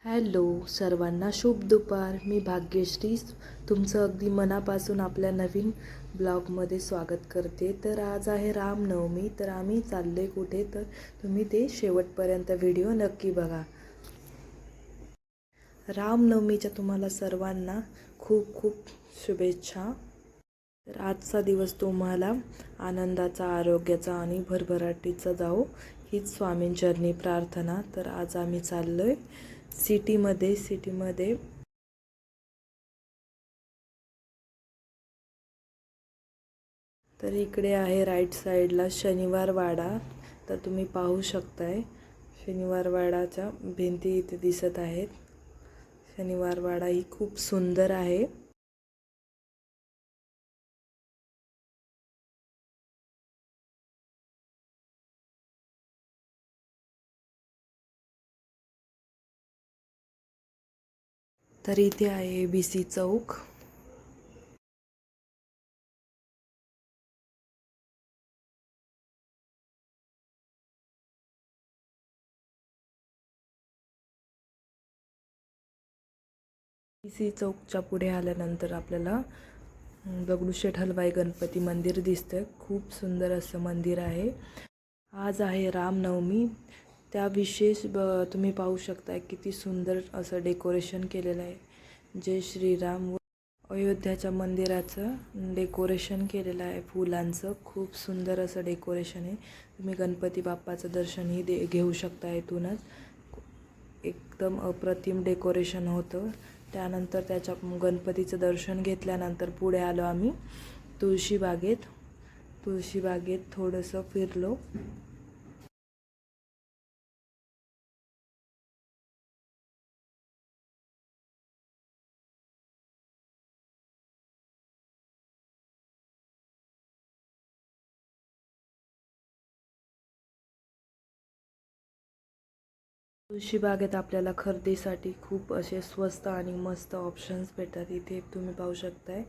Hello सर्वांना शुभ दुपार. मी भाग्यश्री तुमचं अगदी मनापासून आपल्या नवीन ब्लॉगमध्ये स्वागत करते. तर आज आहे रामनवमी. तर आम्ही चालले कुठे तर तुम्ही ते शेवटपर्यंत व्हिडिओ नक्की बघा. रामनवमीच्या तुम्हाला सर्वांना खूप खूप शुभेच्छा. तर आजचा दिवस तुम्हाला आनंदाचा, आरोग्याचा आणि भरभराटीचा जाओ हीच स्वामींचरणी प्रार्थना. तर आज आम्ही चाललोय सिटीमध्ये तर इकडे आहे राईट साईडला शनिवार वाडा. तर तुम्ही पाहू शकताय शनिवार वाडाच्या भिंती इथे दिसत आहेत. शनिवार वाडा ही खूप सुंदर आहे. तर इथे आहे BC चौक. BC चौकच्या पुढे आल्यानंतर आपल्याला दगडूशेठ हलवाई गणपती मंदिर दिसतं. खूप सुंदर असं मंदिर आहे. आज आहे रामनवमी. त्या विशेष तुम्ही पाहू शकता किती सुंदर असं डेकोरेशन केलेलं आहे. जय श्रीराम व अयोध्याच्या मंदिराचं डेकोरेशन केलेलं आहे फुलांचं. खूप सुंदर असं डेकोरेशन आहे. तुम्ही गणपती बाप्पाचं दर्शनही घेऊ शकता इथूनच. एकदम अप्रतिम डेकोरेशन होतं. त्यानंतर त्याच्या गणपतीचं दर्शन घेतल्यानंतर पुढे आलो आम्ही तुळशीबागेत थोडंसं फिरलो. तुळशीबागेत आपल्याला खरेदीसाठी खूप असे स्वस्त आणि मस्त ऑप्शन्स भेटतात. इथे तुम्ही पाहू शकताय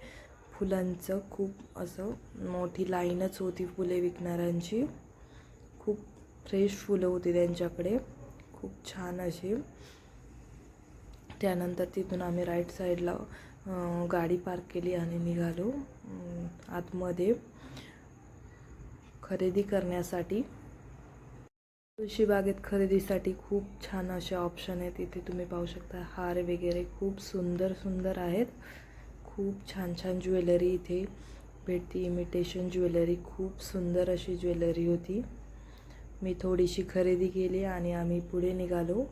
फुलांचं खूप असं मोठी लाईनच होती फुले विकणाऱ्यांची. खूप फ्रेश फुलं होती त्यांच्याकडे, खूप छान अशी. त्यानंतर तिथून आम्ही राईट साईडला गाडी पार्क केली आणि निघालो आतमध्ये खरेदी करण्यासाठी. तुळशीबागेत खरेदीसाठी खूप छान असे ऑप्शन आहेत. इथे तुम्ही पाहू शकता हार वगैरे खूप सुंदर आहेत. खूप छान ज्वेलरी इथे भेटते. इमिटेशन ज्वेलरी, खूप सुंदर अशी ज्वेलरी होती. मी थोडीशी खरेदी केली आणि आम्ही पुढे निघालो.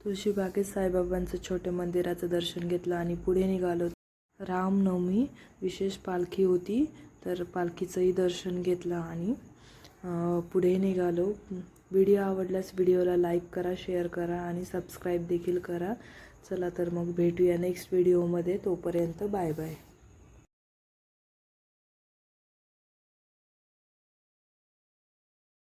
तुळशीबागेत साईबाबांचं छोट्या मंदिराचं दर्शन घेतलं आणि पुढे निघालो. रामनवमी विशेष पालखी होती, तर पालखीचंही दर्शन घेतलं आणि पुढे निघालो. व्हिडिओ आवडल्यास व्हिडिओला लाईक करा, शेअर करा आणि सबस्क्राईब देखील करा. चला तर मग भेटूया नेक्स्ट व्हिडिओमध्ये. तोपर्यंत बाय बाय.